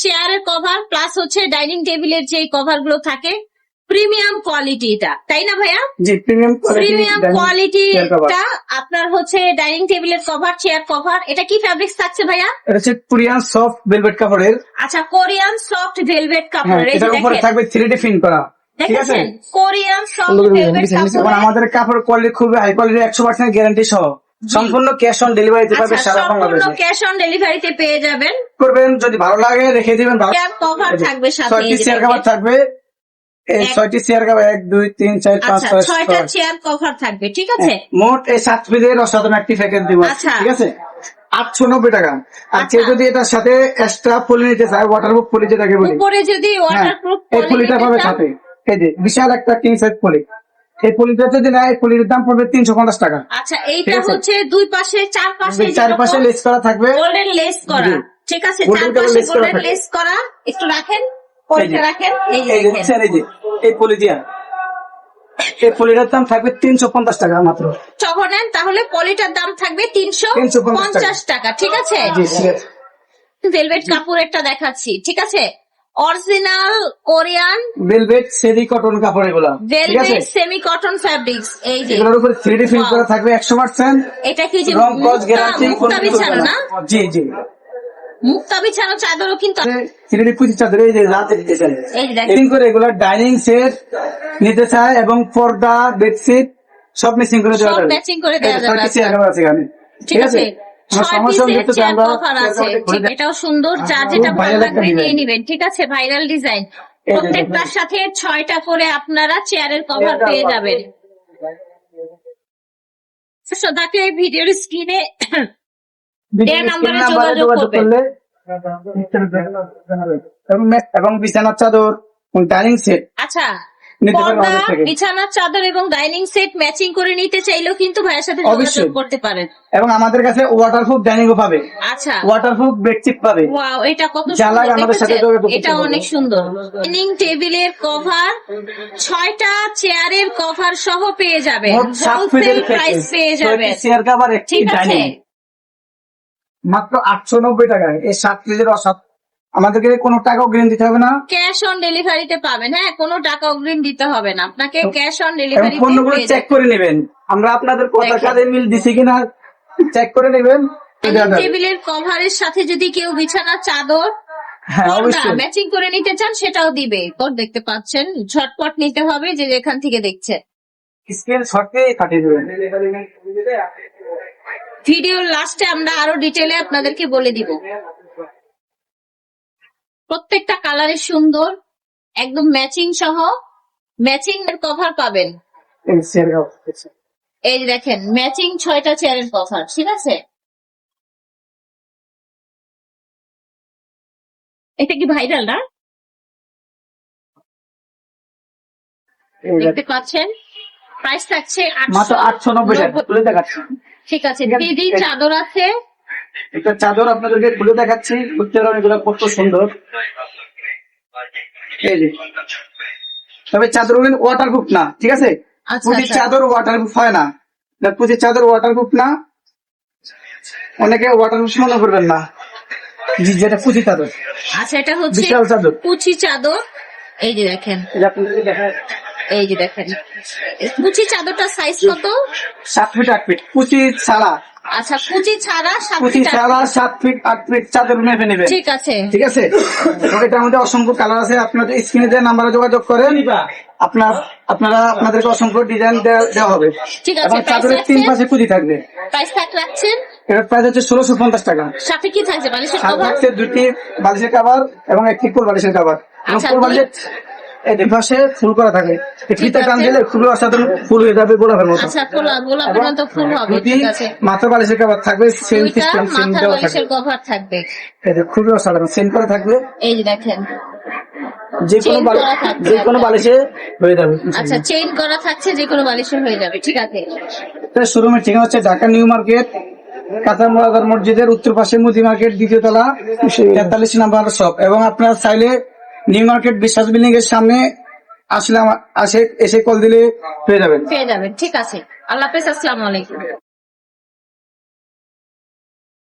চেয়ারের cover plus হচ্ছে dining টেবিলের যে কভার গুলো থাকে প্রিমিয়াম কোয়ালিটি, এটা তাই না ভাইয়া? জি, প্রিমিয়াম কোয়ালিটিটা আপনার হচ্ছে ডাইনিং টেবিলের কভার, চেয়ার কভার। এটা কি ফ্যাব্রিক্স থাকছে ভাইয়া? এটা হচ্ছে কোরিয়ান সফট ভেলভেট কাপড়ের। আচ্ছা, কোরিয়ান সফট ভেলভেট কাপড়ের। এই যে এটার উপরে দেখেন, থাকবে 3D প্রিন্ট করা। ঠিক আছে, দেখেছেন কোরিয়ান সফট ভেলভেট কাপড়। আমাদের কাপড় কোয়ালিটি খুবই হাই কোয়ালিটি, 100% গ্যারান্টি সহ সম্পূর্ণ ক্যাশ অন ডেলিভারিতে পাবে সারা সম্পূর্ণ বাংলাদেশে। ক্যাশ অন ডেলিভারিতে পেয়ে যাবেন। করবেন যদি ভালো লাগে রেখে দিবেন। চেয়ার কভার থাকবে সাথে, 6টি চেয়ার কভার থাকবে। এই 6টি চেয়ার কভার 1 2 3 4 5 6 6টা চেয়ার কভার থাকবে। ঠিক আছে, মোট এই 7 পিসের অসাধারণ একটি প্যাকেজ দিব। ঠিক আছে, 890 টাকা। আর কেউ যদি এটার সাথে এক্সট্রা পলি নিতে চায়, ওয়াটারপ্রুফ পলি যেটাকে বলি, উপরে যদি ওয়াটারপ্রুফ এই পলিটা পাবে সাথে। এই যে বিশাল একটা কিং সাইজ পলি, এই পলিটা যদি না, এই পলির দাম পড়বে 350 টাকা। আচ্ছা, এইটা হচ্ছে দুই পাশে চারপাশে লেস করা থাকবে, গোল্ডেন লেস করা। ঠিক আছে, চারপাশে গোল্ডেন লেস করা। একটু রাখেন, পলিটা রাখেন। এই যে দেখেন, এই যে এই পলি দিয়া, এই পলিটার দাম থাকবে 350 টাকা মাত্র। যখন নেন তাহলে পলিটার দাম থাকবে 350 টাকা। ঠিক আছে, ভেলভেট কাপড়েরটা দেখাচ্ছি। ঠিক আছে, original Korean velvet semi cotton কাপড় এগুলো। Velvet semi cotton fabrics. এই যে এগুলোর উপরে 3D প্রিন্ট করা থাকবে 100%। এটা কি যে রং কস গ্যারান্টি, মুক্তা বিছানো না? জি জি, মুক্তা বিছানো চাদরও কিন্তু 3D পুঁজি চাদর। এই যে রাতে দিতেছেন এই যে দেখেন, এডিং করে এগুলো ডাইনিং সেট নিতে চায় এবং পর্দা বেডশিট সব ম্যাচিং করে দেওয়া সব যাবে। ম্যাচিং করে দেওয়া যাবে। আছে এখানে। ঠিক আছে, 6 পিসের চেয়ার আমরা কভার আছে। ঠিক, এটাও সুন্দর, যার যেটা ভালো লাগবে নিয়ে নেবেন। ঠিক আছে, ভাইরাল ডিজাইন। প্রত্যেকটার সাথে 6টা করে আপনারা চেয়ারের কভার পেয়ে যাবেন। সদাকে এই ভিডিওর স্ক্রিনে এর নম্বরে যোগাযোগ করবেন। এবং বিছানার চাদর, ডাইনিং সেট। আচ্ছা, পর্দা, বিছানার চাদর এবং ডাইনিং সেট ম্যাচিং করে নিতে চাইলেও কিন্তু ভাইয়ের সাথে যোগাযোগ করতে পারেন। এবং আমাদের কাছে ওয়াটারপ্রুফ ডাইনিংও পাবে। আচ্ছা, ওয়াটারপ্রুফ বেডশিট পাবে। ওয়াও, এটা কত সুন্দর, আমাদের সাথে যোগাযোগ, এটা অনেক সুন্দর। ডাইনিং টেবিলের কভার, 6টা চেয়ারের কভার সহ পেয়ে যাবেন। হোলসেল প্রাইস পেয়ে যাবেন। চেয়ার কভার একটি ঠিক আছে, ডাইনিং মাত্র 890 টাকায়। এই 7 পিসের আমাদেরকে কোনো টাকা অগ্রিম দিতে হবে না, ক্যাশ অন ডেলিভারিতে পাবেন। হ্যাঁ, কোনো টাকা অগ্রিম দিতে হবে না আপনাকে, ক্যাশ অন ডেলিভারিতে পণ্যগুলো চেক করে নেবেন। আমরা আপনাদের কথার সাথে মিল দিছি কিনা চেক করে নেবেন। টেবিলের কভারের সাথে যদি কেউ বিছানার চাদর ম্যাচিং করে নিতে চান সেটাও দিবে। তোর দেখতে পাচ্ছেন, ঝটপট নিতে হবে যে যেখান থেকে দেখছেন। স্ক্রিনশটে পাঠিয়ে দেবেন। ভিডিওর লাস্টে আমরা আরো ডিটেইলে আপনাদেরকে বলে দিব। প্রত্যেকটা কালারে সুন্দর, একদম ম্যাচিং সহ ম্যাচিং এর কভার পাবেন। এই দেখেন, ম্যাচিং 6টা চেয়ারের কভার। ঠিক আছে, এটা কি ভাইরাল না? দেখতে পাচ্ছেন, প্রাইস থাকছে মাত্র 890 টাকা। ঠিক আছে, দিদি চাদর আছে, একটা চাদর আপনাদেরকে খুলে দেখাচ্ছি। এগুলো কত সুন্দর। এই যে, তবে চাদরগুলো ওয়াটারপ্রুফ না। ঠিক আছে, পুঁথির চাদর ওয়াটারপ্রুফ হয় না। পুঁথির চাদর ওয়াটারপ্রুফ না, অনেকে ওয়াটারপ্রুফ মনে করবেন না। যেটা পুঁথি চাদর। আচ্ছা, এটা হচ্ছে বিশাল চাদর, কুচি চাদর। এই যে দেখেন, এই যে দেখেন, কুচি চাদরটা সাইজ কত? 7 ফিট 8 ফিট কুচি ছাড়া। আচ্ছা, কুচি ছাড়া 7 কুচি ছাড়া 7 ফিট 8 ফিট চাদর মেপে নেবেন। ঠিক আছে, ঠিক আছে। এটার মধ্যে অসংখ্য কালার আছে। আপনাদের স্ক্রিনে যে নাম্বারে যোগাযোগ করেন, আপনারা আপনাদেরকে অসংখ্য ডিজাইন দেওয়া হবে। ঠিক আছে, এবং চাদরের 3 পাশে কুচি থাকবে। প্রাইস রাখছেন, এর প্রাইস হচ্ছে 1650 টাকা। সাথে কি থাকছে? বালিশের কভার থাকছে 2টি বালিশের কভার এবং একটি কোল বালিশের কভার। কোল বালিশের এই পাশে ফুল করা থাকে। ফিতা টান দিলে খুবই অসাধারণ ফুল হয়ে যাবে গোলাপের মতো। আচ্ছা, গোলাপের মতো ফুল হবে। ঠিক আছে, মাথা বালিশের কভার থাকবে, সেম সিস্টেম, সেম মাথা বালিশের কভার থাকবে। এটা খুবই অসাধারণ, সেম করা থাকবে। এই যে দেখেন, যে কোনো বালিশে হয়ে যাবে। আচ্ছা, চেইন করা থাকছে, যে কোনো বালিশে হয়ে যাবে। ঠিক আছে, শোরুমের ঠিকানা হচ্ছে ঢাকা নিউ মার্কেট, কাতার মোরাদার মসজিদের উত্তর পাশে মুদি মার্কেট, 2য় তলা, 43 নাম্বার শপ। এবং আপনারা চাইলে নিউ মার্কেট বিশ্বাস বিল্ডিং এর সামনে এসে কল দিলে পেয়ে যাবেন। ঠিক আছে, আল্লাহ হাফেজ, আসসালামু আলাইকুম।